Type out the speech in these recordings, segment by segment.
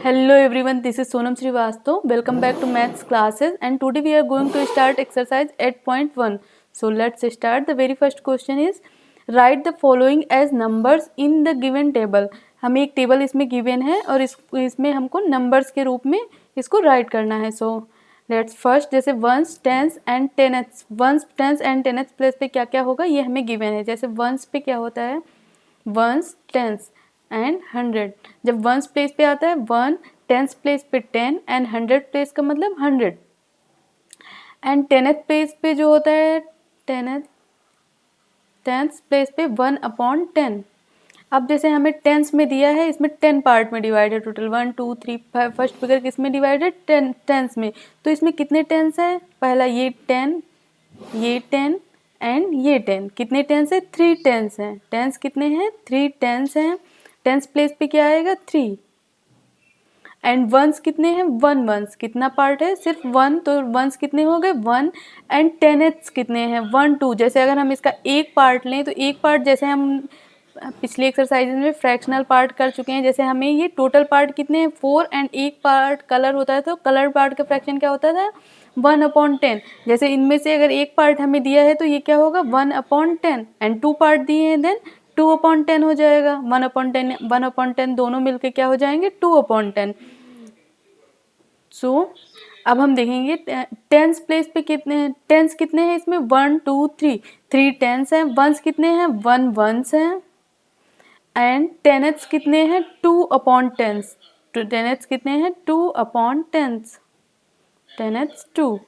Hello everyone, this is Sonam Srivastava. Welcome back to maths classes, and today we are going to start exercise 8.1. So let's start. The very first question is write the following as numbers in the given table. हमें एक table इसमें given है और इसमें हमको numbers के रूप में इसको राइट करना है. सो लेट्स फर्स्ट जैसे ones tens and tenths. Ones tens and tenths place पे क्या क्या होगा ये हमें गिवन है. जैसे वंस पे क्या होता है, वंस टेंस एंड 100. जब वंस प्लेस पे आता है 1, टेंस प्लेस पे 10 एंड 100 प्लेस का मतलब 100. एंड टेनेथ प्लेस पे जो होता है टेंस प्लेस पे 1/10. अब जैसे हमें टेंस में दिया है, इसमें 10 पार्ट में डिवाइड है. टोटल 1 2 3 5. फर्स्ट फिगर किस में डिवाइड है, टेंस में. तो इसमें कितने टेंस है, पहला ये 10, ये 10 एंड ये 10. कितने टेंस है, 3 टेंस हैं. टेंस कितने हैं, 3 टेंस हैं. टेंस प्लेस पे क्या आएगा, 3. एंड वंस कितने हैं, 1 वंस. कितना पार्ट है, सिर्फ 1. तो वंस कितने हो गए, 1. एंड टेनेथ्स कितने हैं, 1 2. जैसे अगर हम इसका एक पार्ट लें तो एक पार्ट, जैसे हम पिछले एक्सरसाइज में फ्रैक्शनल पार्ट कर चुके हैं, जैसे हमें ये टोटल पार्ट कितने हैं, 4. एंड एक पार्ट कलर होता है तो कलर पार्ट का फ्रैक्शन क्या होता था, 1/10. जैसे इनमें से अगर एक पार्ट हमें दिया है तो ये क्या होगा, 1/10. एंड 2 पार्ट दिए हैं देन 2/10 हो जाएगा. 1/10 दोनों मिलके क्या हो जाएंगे, 2/10. सो अब हम देखेंगे टेंस प्लेस पे टेंस कितने हैं इसमें, 1 2 3. 3 टेंस हैं. वंस कितने हैं, 1 वंस हैं. एंड टेनेथ्स कितने हैं, 2/10. टेनेथ्स कितने हैं, 2/10. टेनेथ्स 2.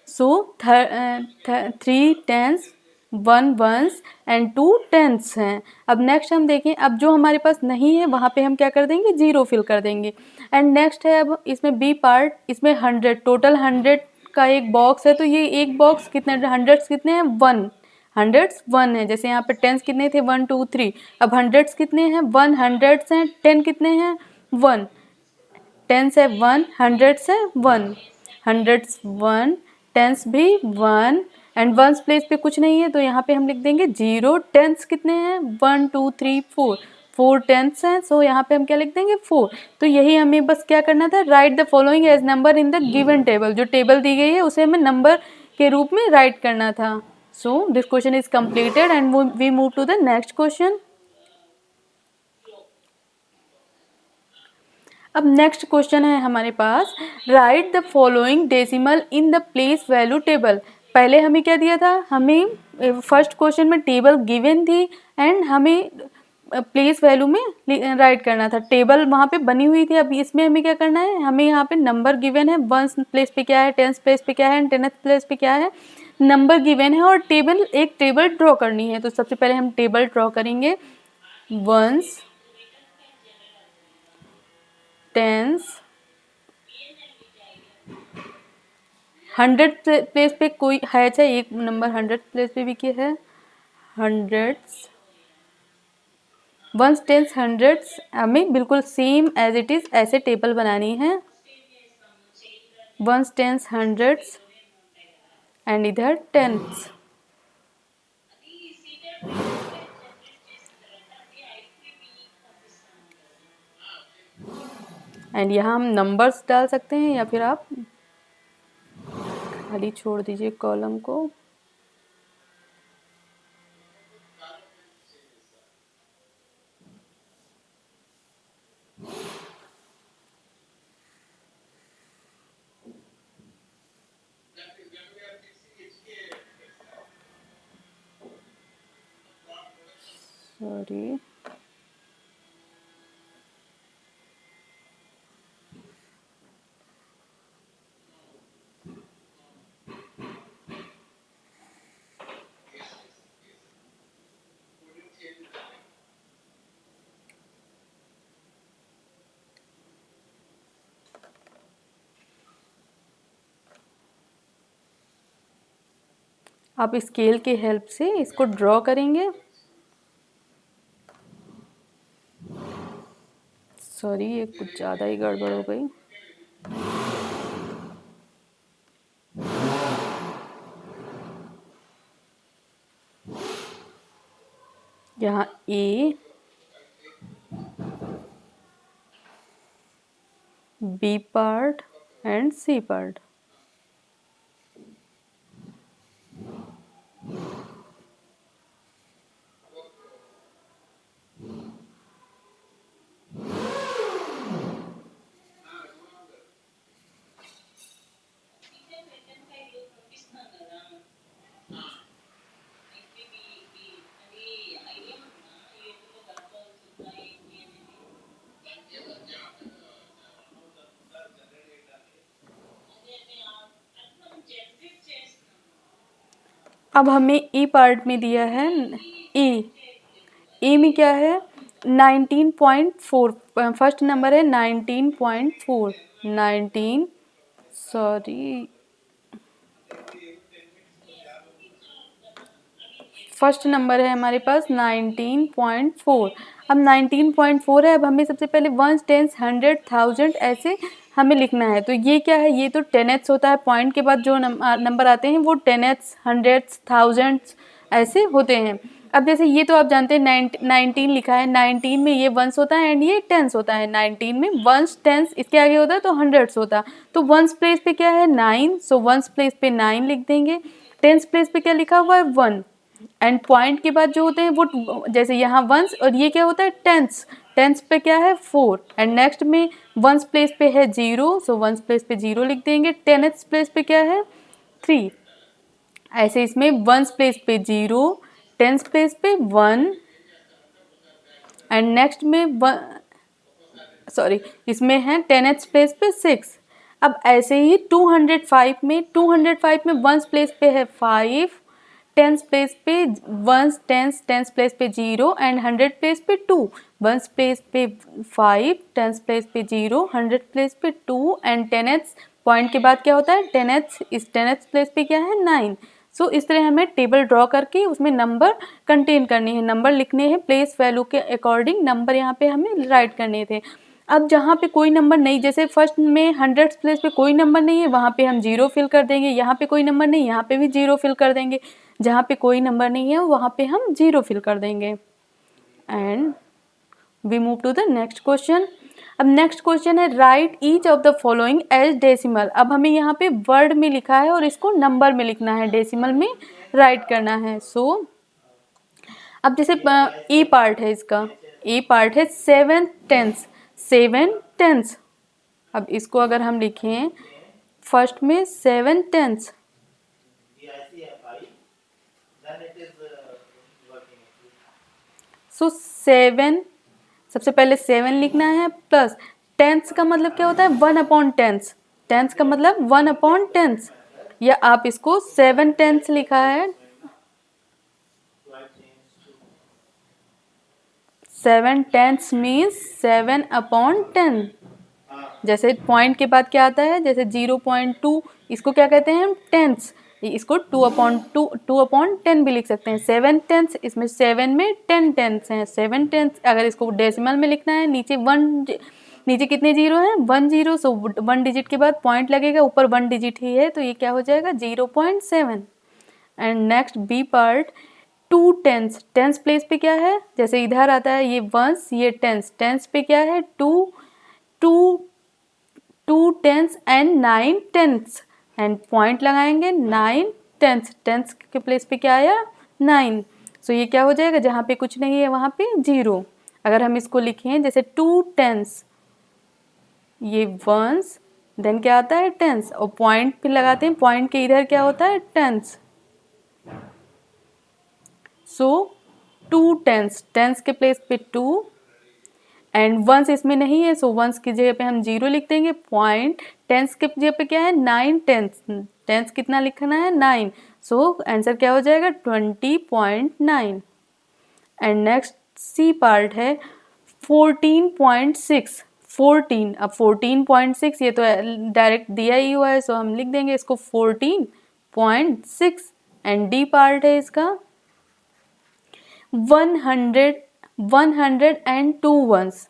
सो 3 टेंस, 1 वंस एंड 2 टेंस हैं. अब नेक्स्ट हम देखें, अब जो हमारे पास नहीं है वहाँ पे हम क्या कर देंगे, 0 फिल कर देंगे. एंड नेक्स्ट है अब इसमें बी पार्ट, इसमें 100. टोटल 100 का एक बॉक्स है तो ये एक बॉक्स कितने, हंड्रेड्स कितने हैं, 1. हंड्रेड्स 1 है. जैसे यहाँ पे टेंस कितने थे, 1 2 3. अब हंड्रेड्स कितने हैं, 1. हंड्रेड्स हैं. 10 कितने हैं, 1. टेंस है 1, हंड्रेड्स है 1. हंड्रेड्स 1, टेंस भी 1. एंड वंस प्लेस पे कुछ नहीं है तो यहाँ पे हम लिख देंगे 0. टेंस कितने हैं, 1 2 3 4. 4 टेंस हैं. सो यहाँ पे हम क्या लिख देंगे, 4. तो यही हमें बस क्या करना था, write the following as number in the given table. जो टेबल दी गई है उसे हमें नंबर के रूप में राइट करना था. So this question is completed and we move to the next question. अब नेक्स्ट क्वेश्चन है हमारे पास, write the following decimal in the place value table. पहले हमें क्या दिया था, हमें फर्स्ट क्वेश्चन में टेबल गिवन थी एंड हमें प्लेस वैल्यू में राइट करना था. टेबल वहाँ पे बनी हुई थी. अब इसमें हमें क्या करना है, हमें यहाँ पे नंबर गिवन है. वंस प्लेस पे क्या है, टेंस प्लेस पे क्या है, एंड टेनेथ प्लेस पे क्या है, नंबर गिवन है. और एक टेबल ड्रॉ करनी है. तो सबसे पहले हम टेबल ड्रॉ करेंगे. वंस टेंस 100 प्लेस पे कोई है, चाहे एक नंबर 100 प्लेस पे भी क्या है, हंड्रेड्स. वंस टेंस हंड्रेड्स, हमें बिल्कुल सेम एज इट इज ऐसे टेबल बनानी है. वंस टेंस हंड्रेड्स एंड इधर टेंस. एंड यहाँ हम नंबर्स डाल सकते हैं या फिर आप खाली छोड़ दीजिए कॉलम को. सॉरी, आप स्केल के हेल्प से इसको ड्रॉ करेंगे. सॉरी, ये कुछ ज़्यादा ही गड़बड़ हो गई. यहाँ A B part and C part. अब हमें ई पार्ट में दिया है ई में क्या है 19.4, फर्स्ट नंबर है 19.4, 19 सॉरी फर्स्ट नंबर है हमारे पास 19.4। अब 19.4 है, अब हमें सबसे पहले वंस, टेंस, हंड्रेड, थाउजेंड ऐसे हमें लिखना है। तो ये क्या है, ये तो 10th होता है, पॉइंट के बाद जो नंबर आते हैं वो 10th, हंड्रेड्स, थाउजेंड्स ऐसे होते हैं। अब जैसे ये तो आप जानते हैं 19 लिखा है, 19 में ये वंस होता है एंड ये टेंस होता है। 19 में वंस, टेंस, इसके आगे होता है तो हंड्रेड्स होता। तो वंस प्लेस पे क्या है 9, सो वंस प्लेस पे 9 लिख देंगे। टेंस प्लेस पे क्या लिखा हुआ है 1, एंड पॉइंट के बाद जो होते हैं वो जैसे यहाँ वंस, और ये क्या होता है टेंस, टेंस पे क्या है 4, एंड नेक्स्ट में वंस प्लेस पे है 0, सो वंस प्लेस पे 0 लिख देंगे। टेंथ प्लेस पे क्या है 3, ऐसे इसमें वंस प्लेस पे 0, टेंस प्लेस पे 1, एंड नेक्स्ट में सॉरी इसमें है 10th प्लेस पे 6। अब ऐसे ही 205 में वंस प्लेस पे है 5, टेंस प्लेस पे वंस, टेंस प्लेस पे 0, एंड 100 प्लेस पे 2, वंस प्लेस पे 5, टेंस प्लेस पे 0, 100 प्लेस पे 2, एंड 10th पॉइंट के बाद क्या होता है 10th, इस 10th प्लेस पे क्या है 9। सो इस तरह हमें टेबल ड्रॉ करके उसमें नंबर कंटेन करने हैं, नंबर लिखने हैं, प्लेस वैल्यू के अकॉर्डिंग नंबर यहाँ पे हमें राइट करने थे। अब जहाँ पे कोई नंबर नहीं, जैसे फर्स्ट में 100 प्लेस पे कोई नंबर नहीं है, वहाँ पे हम 0 फिल कर देंगे। यहाँ पे कोई नंबर नहीं, यहाँ पे भी 0 फिल कर देंगे। जहाँ पे कोई नंबर नहीं है वहाँ पे हम 0 फिल कर देंगे। And we move to the next question. अब नेक्स्ट क्वेश्चन है write each of the following as decimal. अब हमें यहाँ पे वर्ड में लिखा है और इसको नंबर में लिखना है, डेसिमल में राइट करना है। सो अब जैसे ई पार्ट है, इसका ई पार्ट है 7 टेंस, 7 टेंस। अब इसको अगर हम लिखें फर्स्ट में 7 टेंस, सो 7, सबसे पहले 7 लिखना है, प्लस टेंस का मतलब क्या होता है 1/10, टेंस का मतलब 1/10, या आप इसको 7 टेंस लिखा है, 7 टेंस मीन्स 7/10। जैसे पॉइंट के बाद क्या आता है, जैसे 0.2, इसको क्या कहते हैं हम टेंस, इसको 2/10 भी लिख सकते हैं। 7 टेंस, इसमें 7 में 10 टेंस हैं, 7 टेंस। अगर इसको डेसिमल में लिखना है, नीचे 1, नीचे कितने जीरो हैं 1 0, सो 1 डिजिट के बाद पॉइंट लगेगा, ऊपर 1 डिजिट ही है, तो ये क्या हो जाएगा 0.7। And next B part 2 tens, tens place पे क्या है, जैसे इधर आता है ये वंस, ये टेंस, टेंस पे क्या है 2 tens and 9 tens, and point लगाएंगे 9 टेंस, टेंस के प्लेस पे क्या आया 9, सो ये क्या हो जाएगा, जहाँ पे कुछ नहीं है वहाँ पे 0। अगर हम इसको लिखें जैसे 2 टेंस, ये वंस, देन क्या आता है टेंस, और पॉइंट पे लगाते हैं, पॉइंट के इधर क्या होता है टेंस, सो 2 टेंस, टेंस के प्लेस पे 2, एंड वंस इसमें नहीं है, सो वंस की जगह पे हम 0 लिख देंगे। पॉइंट टेंस के जगह पे क्या है 9 टेंस, टेंस कितना लिखना है 9, सो आंसर क्या हो जाएगा 20.9। एंड नेक्स्ट सी पार्ट है 14.6, 14, अब 14.6 ये तो डायरेक्ट दिया ही हुआ है, सो हम लिख देंगे इसको 14.6। एंड डी पार्ट है इसका 102 वंस।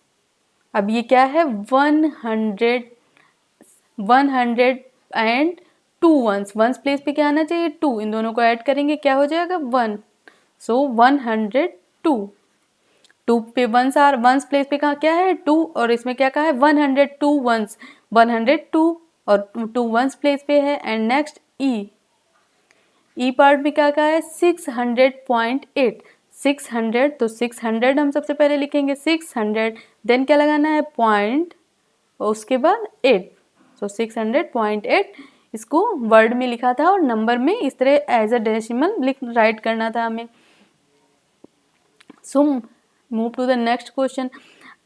अब ये क्या है 102 वंस, वंस प्लेस पे क्या आना चाहिए 2, इन दोनों को ऐड करेंगे क्या हो जाएगा 1, सो 102। 2 पे वंस आर, वंस प्लेस पे कहाँ क्या है 2 और इसमें क्या कहा है 102 वंस, 102 और 2 वंस प्लेस पे है। एंड नेक्स्ट ई पार्ट में क्या कहा है 600.8, 600 तो 600 हम सबसे पहले लिखेंगे 600, देन क्या लगाना है पॉइंट और उसके बाद 8, सो 600.8 इसको वर्ड में लिखा था और नंबर में इस तरह एज अ डेसिमल राइट करना था हमें। So move to the next question.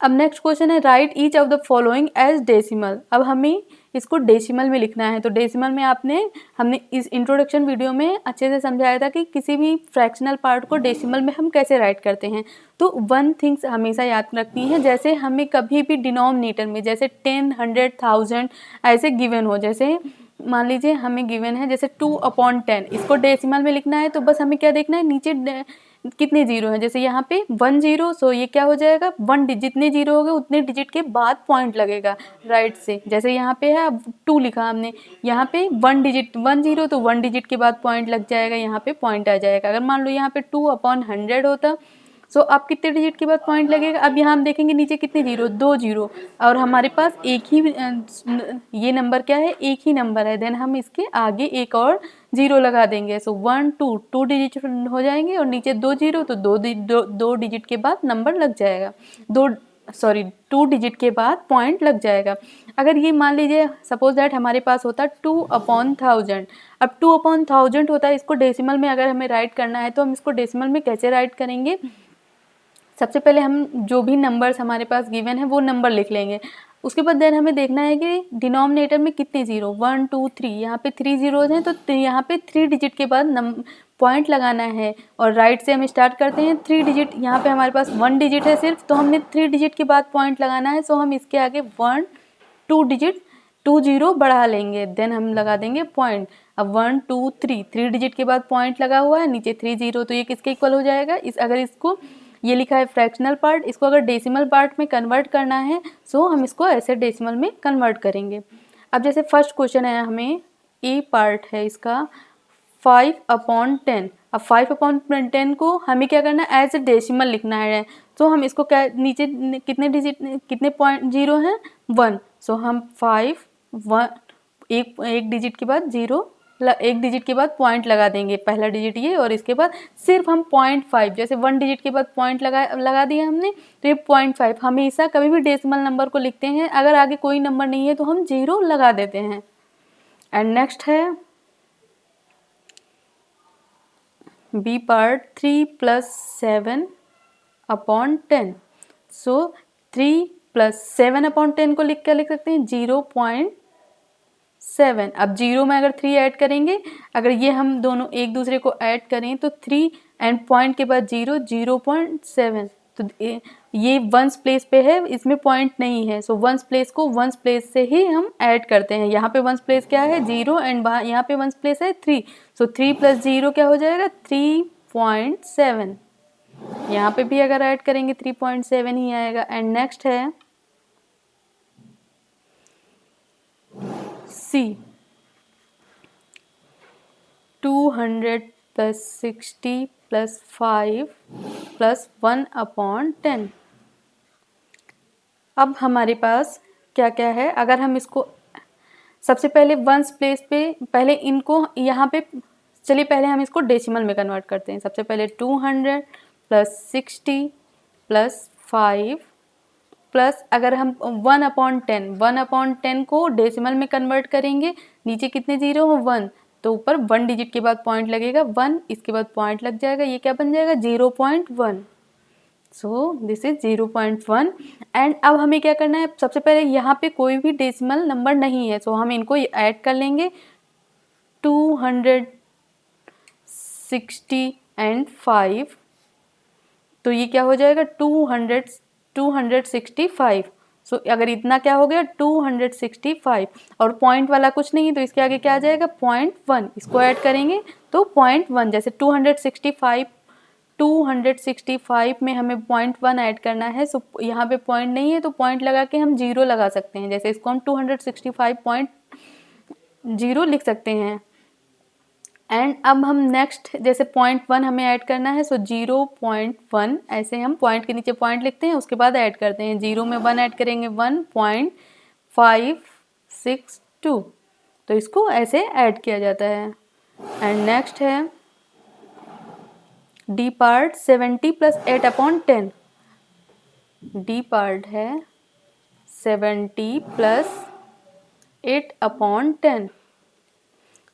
अब नेक्स्ट क्वेश्चन है write each of the following as decimal. अब हमें इसको डेसिमल में लिखना है। तो डेसिमल में हमने इस इंट्रोडक्शन वीडियो में अच्छे से समझाया था कि किसी भी फ्रैक्शनल पार्ट को डेसिमल में हम कैसे राइट करते हैं। तो वन थिंग्स हमेशा याद रखनी है, जैसे हमें कभी भी डिनोमिनेटर में जैसे 10, 100, 1000 ऐसे गिवन हो, जैसे मान लीजिए हमें गिवन है जैसे 2/10, इसको डेसिमल में लिखना है तो बस हमें क्या देखना है नीचे कितने जीरो हैं। जैसे यहाँ पे 1 0, सो ये क्या हो जाएगा 1 डिजिट, जितने जीरो हो गए उतने डिजिट के बाद पॉइंट लगेगा राइट से। जैसे यहाँ पे है अब 2 लिखा हमने, यहाँ पे 1 डिजिट 1 0 तो 1 डिजिट के बाद पॉइंट लग जाएगा, यहाँ पे पॉइंट आ जाएगा। अगर मान लो यहाँ पे 2/100 होता सो अब कितने डिजिट के बाद पॉइंट लगेगा। अब यहाँ हम देखेंगे नीचे कितने जीरो 2 जीरो और हमारे पास एक ही ये नंबर क्या है एक ही नंबर है, देन हम इसके आगे एक और जीरो लगा देंगे। सो 1 2 2 डिजिट हो जाएंगे और नीचे 2 जीरो तो दो डिजिट के बाद नंबर लग जाएगा, 2 डिजिट के बाद पॉइंट लग जाएगा। अगर ये मान लीजिए सपोज दैट हमारे पास होता 2/1000, अब 2/1000 होता है, इसको डेसिमल में अगर हमें राइट करना है तो हम इसको डेसिमल में कैसे राइट करेंगे। सबसे पहले हम जो भी नंबर्स हमारे पास गिवन है वो नंबर लिख लेंगे। उसके बाद देन हमें देखना है कि डिनोमिनेटर में कितने जीरो 1 2 3, यहाँ पे 3 जीरोज हैं तो यहाँ पे 3 डिजिट के बाद पॉइंट लगाना है। और राइट से हम स्टार्ट करते हैं 3 डिजिट, यहाँ पे हमारे पास 1 डिजिट है सिर्फ, तो हमने 3 डिजिट के बाद पॉइंट लगाना है। सो हम इसके आगे 1 2 डिजिट 2 जीरो बढ़ा लेंगे, देन हम लगा देंगे पॉइंट। अब 1 2 3 3 डिजिट के बाद पॉइंट लगा हुआ है, नीचे 3 जीरो, तो ये किसके इक्वल हो जाएगा अगर इसको ये लिखा है फ्रैक्शनल पार्ट, इसको अगर डेसिमल पार्ट में कन्वर्ट करना है सो हम इसको ऐसे डेसिमल में कन्वर्ट करेंगे। अब जैसे फर्स्ट क्वेश्चन है, हमें ए पार्ट है इसका 5/10। अब 5/10 को हमें क्या करना है एज ए डेसिमल लिखना है। तो हम इसको क्या नीचे कितने डिजिट कितने पॉइंट जीरो हैं 1, सो हम 5 1 एक डिजिट के बाद जीरो एक डिजिट के बाद पॉइंट लगा देंगे, पहला डिजिट ये और इसके बाद सिर्फ हम 0.5, जैसे 1 डिजिट के बाद पॉइंट लगा दिया हमने तो ये 0.5। हमेशा कभी भी डेसिमल नंबर को लिखते हैं अगर आगे कोई नंबर नहीं है तो हम जीरो लगा देते हैं। एंड नेक्स्ट है बी पार्ट 3 + 7/10। सो 3 + 7/10 को लिख सकते हैं 0.7। अब जीरो में अगर 3 ऐड करेंगे, अगर ये हम दोनों एक दूसरे को ऐड करें तो 3 एंड पॉइंट के बाद 0.7, तो ये वंस प्लेस पे है, इसमें पॉइंट नहीं है। सो वंस प्लेस को वंस प्लेस से ही हम ऐड करते हैं। यहाँ पे वंस प्लेस क्या है 0 एंड यहाँ पे वंस प्लेस है 3, सो 3 + 0 क्या हो जाएगा 3.7। यहाँ पे भी अगर ऐड करेंगे 3.7 ही आएगा। एंड नेक्स्ट है सी 200 + 60 + 5 + 1/10। अब हमारे पास क्या क्या है, अगर हम इसको सबसे पहले वंस प्लेस पे पहले इनको यहाँ पे चलिए पहले हम इसको डेसिमल में कन्वर्ट करते हैं। सबसे पहले 200 + 60 + 5 प्लस अगर हम 1/10 को डेसिमल में कन्वर्ट करेंगे, नीचे कितने जीरो हो 1, तो ऊपर 1 डिजिट के बाद पॉइंट लगेगा 1, इसके बाद पॉइंट लग जाएगा, ये क्या बन जाएगा 0.1। So this is 0.1। एंड अब हमें क्या करना है, सबसे पहले यहाँ पे कोई भी डेसिमल नंबर नहीं है, सो हम इनको ऐड कर लेंगे 260 एंड 5, तो ये क्या हो जाएगा 265। सो अगर इतना क्या हो गया 265 और पॉइंट वाला कुछ नहीं तो इसके आगे क्या आ जाएगा 0.1, इसको ऐड करेंगे तो 0.1। जैसे 265 में हमें 0.1 ऐड करना है, सो यहाँ पे पॉइंट नहीं है तो पॉइंट लगा के हम जीरो लगा सकते हैं। जैसे इसको हम 265.0 लिख सकते हैं। एंड अब हम नेक्स्ट जैसे 0.1 हमें ऐड करना है, सो 0.1 ऐसे हम पॉइंट के नीचे पॉइंट लिखते हैं, उसके बाद ऐड करते हैं। 0 में 1 ऐड करेंगे 1.562, तो इसको ऐसे ऐड किया जाता है। एंड नेक्स्ट है D part 70 plus 8/10। D part है 70 प्लस 8/10।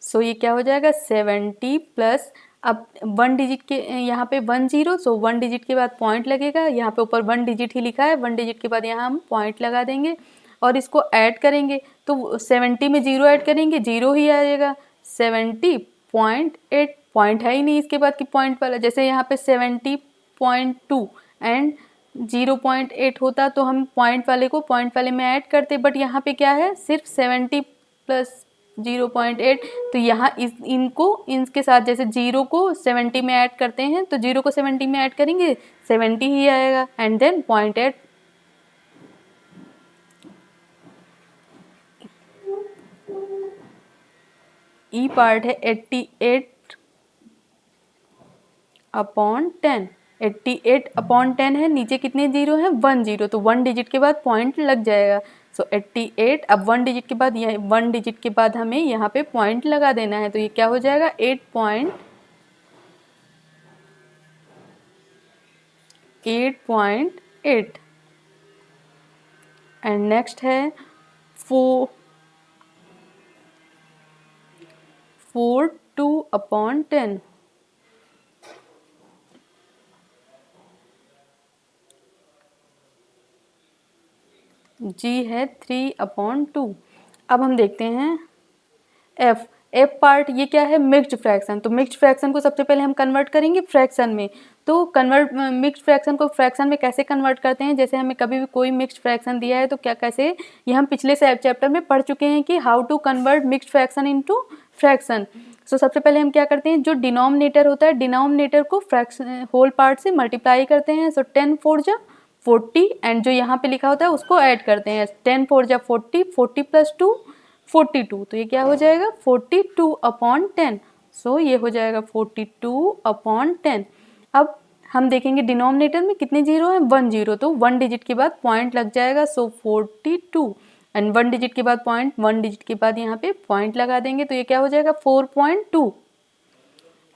सो ये क्या हो जाएगा 70 प्लस, अब 1 डिजिट के यहाँ पे 10, सो 1 डिजिट के बाद पॉइंट लगेगा, यहाँ पे ऊपर 1 डिजिट ही लिखा है, 1 डिजिट के बाद यहाँ हम पॉइंट लगा देंगे और इसको ऐड करेंगे। तो 70 में 0 ऐड करेंगे, 0 ही आ जाएगा। 70.8 पॉइंट है ही नहीं इसके बाद की पॉइंट वाला, जैसे यहाँ पे 70.2 एंड 0.8 होता तो हम पॉइंट वाले को पॉइंट वाले में ऐड करते, बट यहाँ पे क्या है सिर्फ 70 प्लस 0.8, तो यहाँ इनके साथ जैसे 0 को 70 में ऐड करते हैं, तो 0 को 70 में ऐड करेंगे 70 ही आएगा एंड देन 0.8। ई पार्ट है 88/10। 88/10 है, नीचे कितने 0 हैं 1 0, तो 1 डिजिट के बाद पॉइंट लग जाएगा। सो 88, अब 1 डिजिट के बाद 1 डिजिट के बाद हमें यहाँ पे पॉइंट लगा देना है, तो ये क्या हो जाएगा 8.8। एंड नेक्स्ट है 42/10। जी है 3/2। अब हम देखते हैं एफ पार्ट, ये क्या है मिक्स्ड फ्रैक्शन। तो मिक्स्ड फ्रैक्शन को सबसे पहले हम कन्वर्ट करेंगे फ्रैक्शन में। तो मिक्स्ड फ्रैक्शन को फ्रैक्शन में कैसे कन्वर्ट करते हैं, जैसे हमें कभी भी कोई मिक्स्ड फ्रैक्शन दिया है तो क्या कैसे, ये हम पिछले चैप्टर में पढ़ चुके हैं कि how to convert mixed fraction into fraction. So सबसे पहले हम क्या करते हैं, जो डिनोमिनेटर होता है डिनोमिनेटर को फ्रैक्शन होल पार्ट से मल्टीप्लाई करते हैं। सो 10 4 जा 40 एंड जो यहाँ पे लिखा होता है उसको ऐड करते हैं। 10 4 जा 40, 40 प्लस 2 42, तो ये क्या हो जाएगा 42/10। सो ये हो जाएगा 42/10। अब हम देखेंगे डिनोमिनेटर में कितने 0 हैं 1 0, तो 1 डिजिट के बाद पॉइंट लग जाएगा। सो 42 एंड 1 डिजिट के बाद पॉइंट, 1 डिजिट के बाद यहाँ पे पॉइंट लगा देंगे, तो ये क्या हो जाएगा 4.2।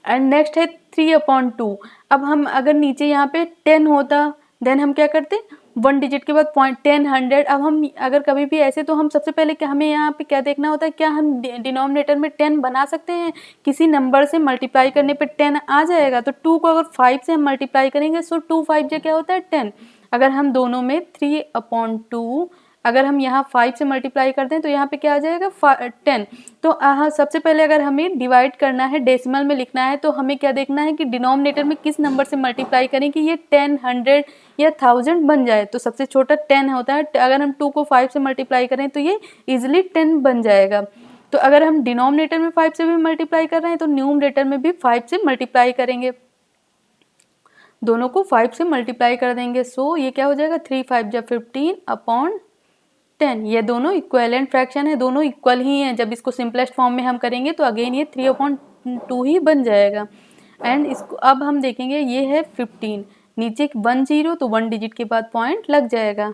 एंड नेक्स्ट है 3/2। अब हम अगर नीचे यहाँ पे 10 होता देन हम क्या करते 1 डिजिट के बाद पॉइंट 10 100। अब हम अगर कभी भी ऐसे, तो हम सबसे पहले क्या हमें यहाँ पे क्या देखना होता है, क्या हम डिनोमिनेटर में 10 बना सकते हैं, किसी नंबर से मल्टीप्लाई करने पे 10 आ जाएगा। तो 2 को अगर 5 से हम मल्टीप्लाई करेंगे, सो 2 5 जो क्या होता है 10। अगर हम दोनों में 3/2 अगर हम यहाँ 5 से मल्टीप्लाई करते हैं तो यहाँ पे क्या आ जाएगा 10। तो सबसे पहले अगर हमें डिवाइड करना है, डेसिमल में लिखना है, तो हमें क्या देखना है कि डिनोमिनेटर में किस नंबर से मल्टीप्लाई करें कि ये 10 100 या 1000 बन जाए। तो सबसे छोटा 10 होता है, अगर हम 2 को 5 से मल्टीप्लाई करें तो ये इजिली 10 बन जाएगा। तो अगर हम डिनोमिनेटर में 5 से भी मल्टीप्लाई कर रहे हैं तो न्यूमरेटर में भी 5 से मल्टीप्लाई करेंगे, दोनों को 5 से मल्टीप्लाई कर देंगे। सो ये क्या हो जाएगा 3 5 जा 15/10। ये दोनों इक्विवेलेंट फ्रैक्शन है, दोनों इक्वल ही हैं। जब इसको सिंपलेस्ट फॉर्म में हम करेंगे तो अगेन ये 3/2 ही बन जाएगा। एंड इसको अब हम देखेंगे, ये है 15, नीचे 1 0, तो 1 डिजिट के बाद पॉइंट लग जाएगा।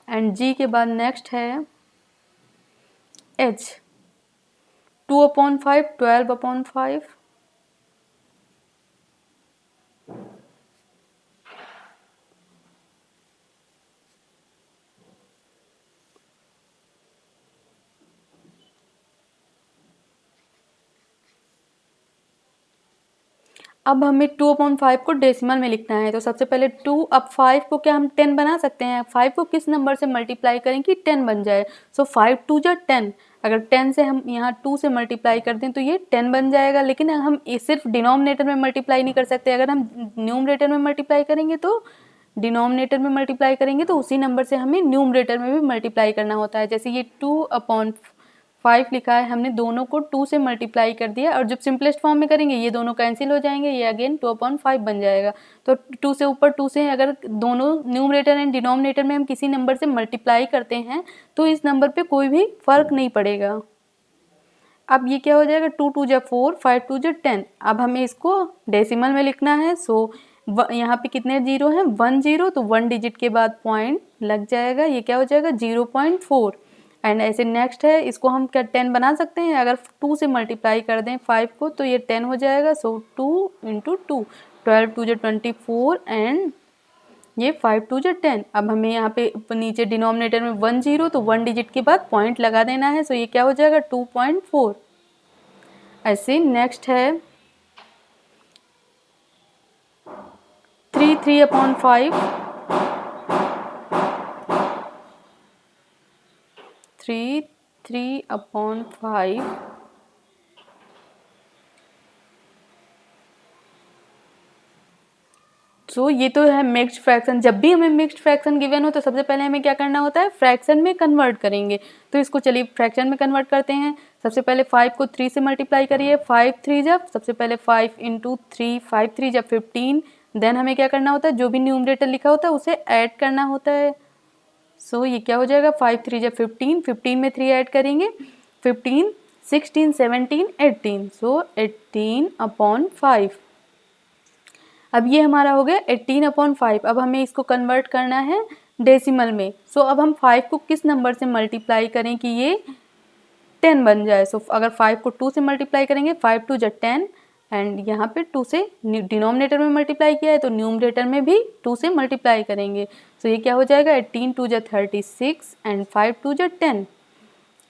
एंड जी के बाद नेक्स्ट है एच 2/5 12/5। अब हमें 2/5 को डेसिमल में लिखना है, तो सबसे पहले 2, अब 5 को क्या हम 10 बना सकते हैं, 5 को किस नंबर से मल्टीप्लाई करें कि 10 बन जाए। सो 5 2 जा 10, अगर 10 से हम यहाँ 2 से मल्टीप्लाई कर दें तो ये 10 बन जाएगा। लेकिन हम सिर्फ डिनोमिनेटर में मल्टीप्लाई नहीं कर सकते, अगर हम न्यूमरेटर में मल्टीप्लाई करेंगे तो डिनोमिनेटर में मल्टीप्लाई करेंगे तो उसी नंबर से हमें न्यूमरेटर में भी मल्टीप्लाई करना होता है। जैसे ये 2/5 लिखा है, हमने दोनों को 2 से मल्टीप्लाई कर दिया, और जब सिंपलेस्ट फॉर्म में करेंगे ये दोनों कैंसिल हो जाएंगे, ये अगेन 2/5 बन जाएगा। तो 2 से ऊपर 2 से अगर दोनों न्यूमरेटर एंड डिनोमिनेटर में हम किसी नंबर से मल्टीप्लाई करते हैं तो इस नंबर पे कोई भी फर्क नहीं पड़ेगा। अब ये क्या हो जाएगा, 2 2 जा 4, 5 2 जा 10। अब हमें इसको डेसिमल में लिखना है। सो यहाँ पे कितने जीरो हैं, 1 0, तो 1 डिजिट के बाद पॉइंट लग जाएगा, ये क्या हो जाएगा 0.4। एंड ऐसे नेक्स्ट है, इसको हम क्या 10 बना सकते हैं, अगर 2 से मल्टीप्लाई कर दें 5 को तो ये 10 हो जाएगा। सो 2 × 2, 12 2 जा 24 एंड ये 5 2 जा 10। अब हमें यहाँ पे नीचे डिनोमिनेटर में 1 0, तो 1 डिजिट के बाद पॉइंट लगा देना है। सो ये क्या हो जाएगा 2.4। ऐसे नेक्स्ट है 3 3/5, 3 3/5 सो ये तो है मिक्स्ड फ्रैक्शन। जब भी हमें मिक्स्ड फ्रैक्शन गिवन हो तो सबसे पहले हमें क्या करना होता है, फ्रैक्शन में कन्वर्ट करेंगे। तो इसको चलिए फ्रैक्शन में कन्वर्ट करते हैं। सबसे पहले 5 को 3 से मल्टीप्लाई करिए, 5 3 जब सबसे पहले 5 × 3, 5 3 जब 15। देन हमें क्या करना होता है, जो भी न्यूमरेटर लिखा होता है उसे ऐड करना होता है। सो ये क्या हो जाएगा 5 3 जब 15, 15 में 3 ऐड करेंगे, 15 16 17 18। सो 18/5। अब ये हमारा हो गया 18/5। अब हमें इसको कन्वर्ट करना है डेसिमल में। सो अब हम 5 को किस नंबर से मल्टीप्लाई करें कि ये 10 बन जाए। सो अगर 5 को 2 से मल्टीप्लाई करेंगे, 5 2 जा 10 एंड यहाँ पे 2 से डिनोमिनेटर में मल्टीप्लाई किया है तो न्यूमरेटर में भी 2 से मल्टीप्लाई करेंगे। सो ये क्या हो जाएगा 18 2 जा 36 एंड 5 2 जा 10।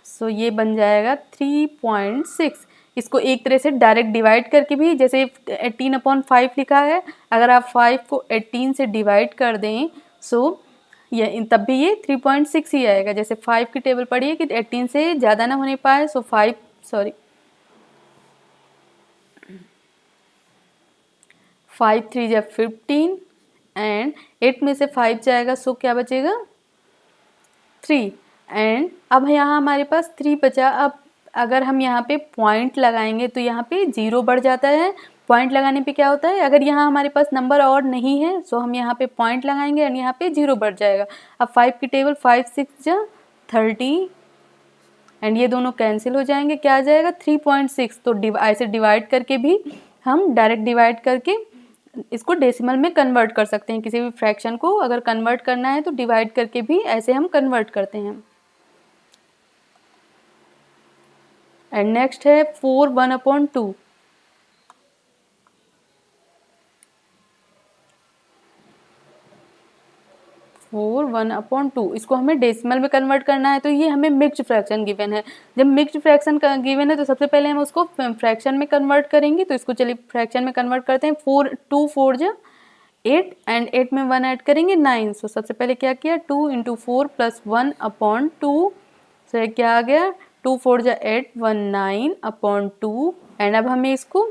सो ये बन जाएगा 3.6। इसको एक तरह से डायरेक्ट डिवाइड करके भी, जैसे 18/5 लिखा है, अगर आप 5 को 18 से डिवाइड कर दें सो ये तब भी ये 3.6 ही आएगा। जैसे 5 की टेबल पड़ी है कि 18 से ज़्यादा ना होने पाए, सो 5 3 जा 15 एंड 8 में से 5 जाएगा, सो क्या बचेगा 3। एंड अब यहाँ हमारे पास 3 बचा। अब अगर हम यहाँ पे पॉइंट लगाएंगे तो यहाँ पे 0 बढ़ जाता है। पॉइंट लगाने पे क्या होता है, अगर यहाँ हमारे पास नंबर और नहीं है सो हम यहाँ पे पॉइंट लगाएंगे एंड यहाँ पे 0 बढ़ जाएगा। अब 5 की टेबल 5 6 जा 30 एंड ये दोनों कैंसिल हो जाएंगे, क्या आ जाएगा 3.6। तो ऐसे डिवाइड करके भी हम डायरेक्ट डिवाइड करके इसको डेसिमल में कन्वर्ट कर सकते हैं। किसी भी फ्रैक्शन को अगर कन्वर्ट करना है तो डिवाइड करके भी ऐसे हम कन्वर्ट करते हैं। एंड नेक्स्ट है 4 1/2। 4 1/2 इसको हमें डेसिमल में कन्वर्ट करना है। तो ये हमें मिक्स्ड फ्रैक्शन गिवन है। जब मिक्स्ड फ्रैक्शन गिवन है तो सबसे पहले हम उसको फ्रैक्शन में कन्वर्ट करेंगे। तो इसको चलिए फ्रैक्शन में कन्वर्ट करते हैं। 2 4 जा 8 एंड 8 में 1 ऐड करेंगे 9। सो सबसे पहले क्या किया 2 × 4 + 1/2। सो ये क्या आ गया 2 4 जा 8 19/2। एंड अब हमें इसको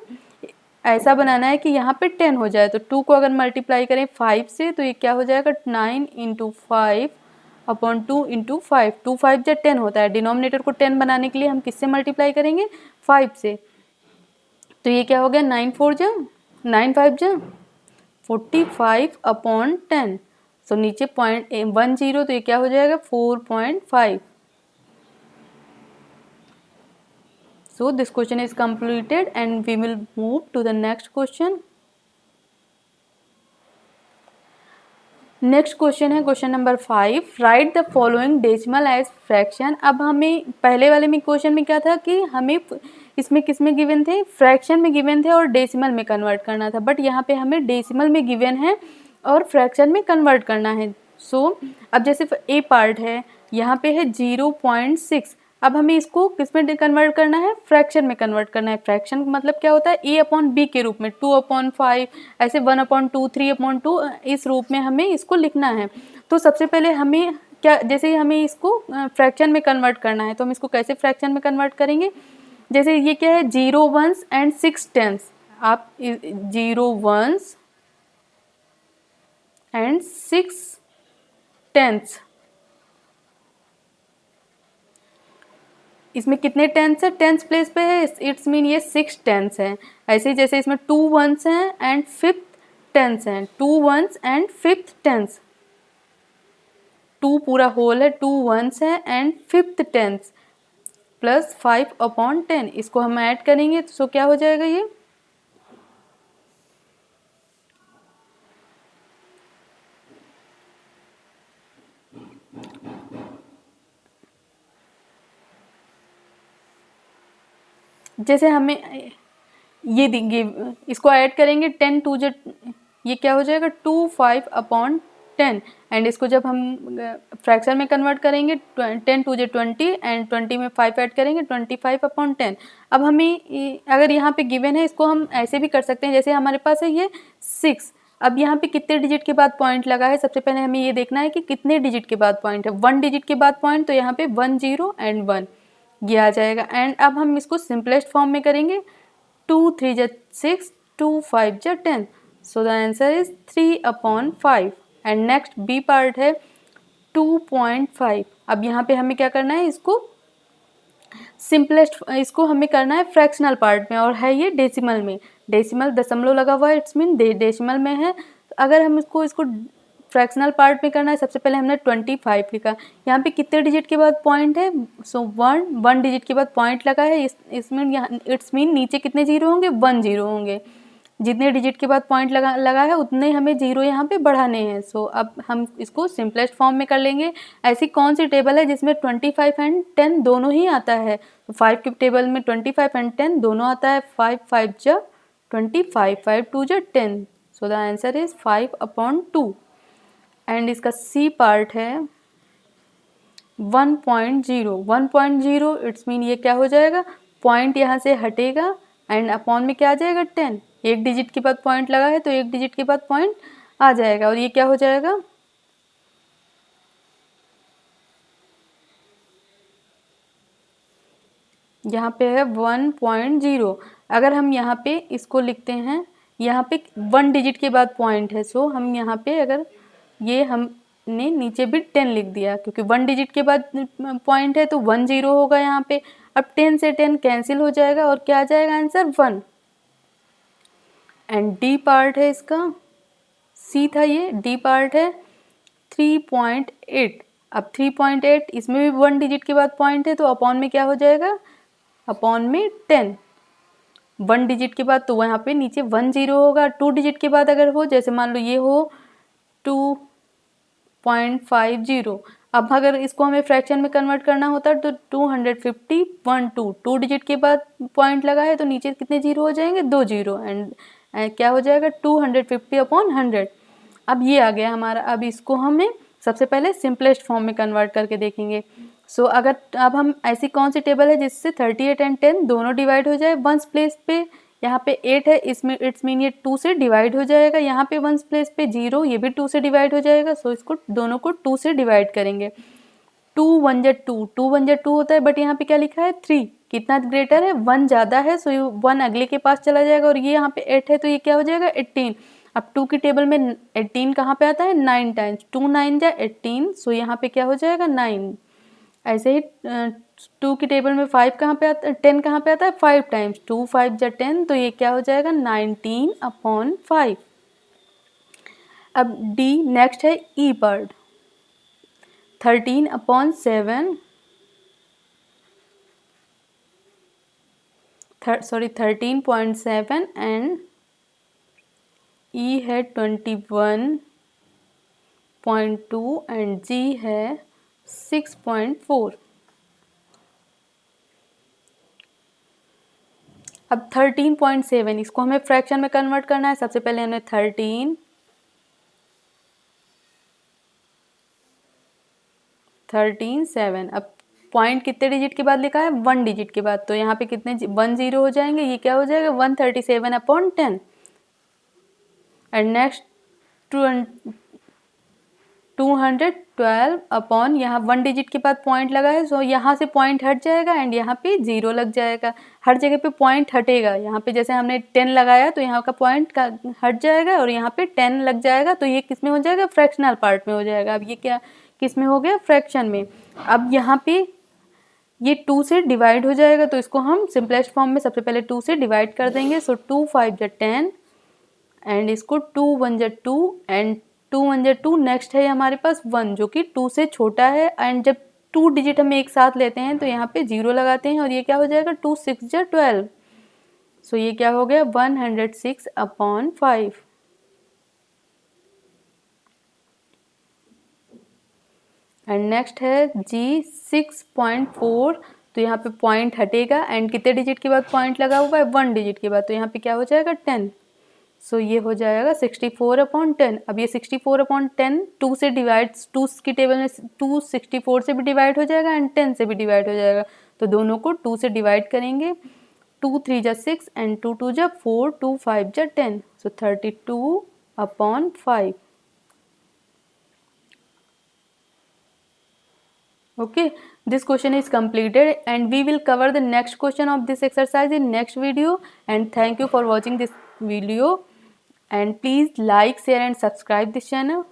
ऐसा बनाना है कि यहाँ पे 10 हो जाए। तो 2 को अगर मल्टीप्लाई करें 5 से तो ये क्या हो जाएगा 9 × 5/2 × 5। 2 5 जा 10 होता है। डिनोमिनेटर को 10 बनाने के लिए हम किससे मल्टीप्लाई करेंगे 5 से। तो ये क्या हो गया 9 4 जा 9 5 जा 45/10। सो नीचे 0.10 तो ये क्या हो जाएगा 4.5। So this question is completed and we will move to the next question. Next question है question number 5। Write the following decimal as fraction. अब हमें पहले वाले में क्वेश्चन में क्या था कि हमें इसमें किस में गिवन थे, फ्रैक्शन में गिवन थे और डेसिमल में कन्वर्ट करना था। बट यहाँ पे हमें डेसिमल में गिवन है और फ्रैक्शन में कन्वर्ट करना है। सो अब जैसे ए पार्ट है, यहाँ पे है 0.6। अब हमें इसको किस में कन्वर्ट करना है, फ्रैक्शन में कन्वर्ट करना है। फ्रैक्शन मतलब क्या होता है a/b के रूप में, 2/5 ऐसे 1/2 3/2 इस रूप में हमें इसको लिखना है। तो सबसे पहले हमें क्या, जैसे हमें इसको फ्रैक्शन में कन्वर्ट करना है तो हम इसको कैसे फ्रैक्शन में कन्वर्ट करेंगे। जैसे ये क्या है 0 1s एंड 6 10s। आप 0 1s एंड 6 10s, इसमें कितने टेंस है, टेंस प्लेस पे है, इट्स मीन ये 6 टेंस है। ऐसे जैसे इसमें 2 1s हैं एंड 5th टेंस हैं, 2 1s एंड 5th टेंस, 2 पूरा होल है, 2 1s है एंड 5th टेंस, प्लस 5/10, इसको हम ऐड करेंगे तो क्या हो जाएगा ये, जैसे हमें ये देंगे, इसको ऐड करेंगे 10 टू जो, ये क्या हो जाएगा 2/5/10, एंड इसको जब हम फ्रैक्शन में कन्वर्ट करेंगे 10 टू जो 20, एंड 20 में 5 ऐड करेंगे 25/10। अब हमें अगर यहाँ पे गिवन है, इसको हम ऐसे भी कर सकते हैं, जैसे हमारे पास है ये 6, अब यहाँ पे कितने डिजिट के बाद पॉइंट लगा है, सबसे पहले हमें ये देखना है कि कितने डिजिट के बाद पॉइंट है। 1 डिजिट के बाद पॉइंट, तो यहाँ पे 1 0 एंड 1 ये आ जाएगा। एंड अब हम इसको सिंपलेस्ट फॉर्म में करेंगे, 2 3 जा 6, 2 5 जा 10, so the answer is 3/5। And next B part है 2.5। अब यहाँ पे हमें क्या करना है, इसको सिंपलेस्ट, इसको हमें करना है फ्रैक्शनल पार्ट में, और है ये डेसिमल में, डेसिमल दशमलव लगा हुआ है, इट्स मीन डेसिमल में है। अगर हम इसको फ्रैक्शनल पार्ट में करना है, सबसे पहले हमने 25 लिखा, यहाँ पे कितने डिजिट के बाद पॉइंट है, सो 1 डिजिट के बाद पॉइंट लगा है, इसमें यहाँ इट्स मीन नीचे कितने जीरो होंगे, 1 0 होंगे, जितने डिजिट के बाद पॉइंट लगा है उतने हमें जीरो यहाँ पे बढ़ाने हैं। सो अब हम इसको सिंपलेस्ट फॉर्म में कर लेंगे। ऐसी कौन सी टेबल है जिसमें 25 एंड 10 दोनों ही आता है, तो 5 की टेबल में 25 एंड 10 दोनों आता है, 5 5 जा 25, 5 2 जा 10, so the answer is 5/2। And इसका सी पार्ट है 1.0, 1.0 इट्स मीन ये क्या हो जाएगा, पॉइंट यहाँ से हटेगा एंड अपॉन में क्या आ जाएगा 10, एक डिजिट के बाद पॉइंट लगा है तो एक डिजिट के बाद पॉइंट आ जाएगा, और ये क्या हो जाएगा, यहाँ पे है 1.0। अगर हम यहाँ पे इसको लिखते हैं, यहाँ पे 1 डिजिट के बाद पॉइंट है, सो हम यहाँ पे अगर ये हमने नीचे भी 10 लिख दिया, क्योंकि 1 डिजिट के बाद पॉइंट है तो 1 0 होगा यहाँ पे। अब 10 से 10 कैंसिल हो जाएगा और क्या आ जाएगा आंसर 1। एंड डी पार्ट है इसका, सी था ये, डी पार्ट है 3.8। अब 3.8 इसमें भी 1 डिजिट के बाद पॉइंट है, तो अपॉन में क्या हो जाएगा, अपॉन में 10, 1 डिजिट के बाद तो वहाँ पे नीचे 1 0 होगा। 2 डिजिट के बाद अगर हो, जैसे मान लो ये हो 2.50, अब अगर इसको हमें फ्रैक्शन में कन्वर्ट करना होता तो 250 2 डिजिट के बाद पॉइंट लगा है तो नीचे कितने जीरो हो जाएंगे, 2 0, एंड क्या हो जाएगा 250/100। अब ये आ गया हमारा। अब इसको हमें सबसे पहले सिंपलेस्ट फॉर्म में कन्वर्ट करके देखेंगे। सो अगर अब हम ऐसी कौन सी टेबल है जिससे 38 एंड 10 दोनों डिवाइड हो जाए, वंस प्लेस पे यहाँ पे 8 है, इसमें इट्स मीन ये 2 से डिवाइड हो जाएगा, यहाँ पे वंस प्लेस पे 0, ये भी 2 से डिवाइड हो जाएगा। सो इसको दोनों को 2 से डिवाइड करेंगे। 2 1 जा 2, 2 1 जा 2 होता है, बट यहाँ पे क्या लिखा है 3, कितना ग्रेटर है 1 ज़्यादा है, सो ये 1 अगले के पास चला जाएगा, और ये यहाँ पे 8 है तो ये क्या हो जाएगा 18। अब 2 की टेबल में 18 कहाँ पे आता है, 9 टाइम्स, 2 9 जा 18, सो यहाँ पे क्या हो जाएगा 9। ऐसे ही 2 की टेबल में 5 कहाँ पे आता है, 10 कहाँ पे आता है 5 टाइम्स, 2 5 जा 10, तो ये क्या हो जाएगा 19/5। अब डी नेक्स्ट है ई पार्ट, 13/7 13.7 एंड ई है 21.2 एंड जी है 6.4। अब 13.7 इसको हमें फ्रैक्शन में कन्वर्ट करना है। सबसे पहले हमने 13 7, अब पॉइंट कितने डिजिट के बाद लिखा है 1 डिजिट के बाद, तो यहाँ पे कितने 1 0 हो जाएंगे, ये क्या हो जाएगा 137/10। एंड नेक्स्ट 212 अपॉन, यहाँ 1 डिजिट के बाद पॉइंट लगा है, सो यहाँ से पॉइंट हट जाएगा एंड यहाँ पे 0 लग जाएगा। हर जगह पे पॉइंट हटेगा, यहाँ पे जैसे हमने 10 लगाया तो यहाँ का पॉइंट का हट जाएगा और यहाँ पे 10 लग जाएगा, तो ये किस में हो जाएगा, फ्रैक्शनल पार्ट में हो जाएगा। अब ये क्या किस में हो गया, फ्रैक्शन में। अब यहाँ पे ये 2 से डिवाइड हो जाएगा, तो इसको हम सिंपलेस्ट फॉर्म में सबसे पहले 2 से डिवाइड कर देंगे। सो 2 5 जा 10 एंड इसको 2 1 जा 2 एंड 2 1 जा 2, नेक्स्ट है हमारे पास 1 जो कि 2 से छोटा है, एंड जब 2 डिजिट हम एक साथ लेते हैं तो यहाँ पे 0 लगाते हैं और ये क्या हो जाएगा 2 6 जा 12। सो ये क्या हो गया 106/5। एंड नेक्स्ट है जी 6.4। तो यहाँ पे पॉइंट हटेगा एंड कितने डिजिट के बाद पॉइंट लगा हुआ है 1 डिजिट के बाद, तो यहाँ पे क्या हो जाएगा 10। सो ये हो जाएगा 64/10। अब ये 64/10 2 से डिवाइड, 2 की टेबल में 2 64 से भी डिवाइड हो जाएगा एंड 10 से भी डिवाइड हो जाएगा, तो दोनों को 2 से डिवाइड करेंगे। 2 3 जा 6 एंड 2 2 जा 4, 2 5 जा 10। सो 32/5। Okay, this question is completed and we will cover the next question of this exercise in next video. And thank you for watching this video, and please like, share and subscribe this channel.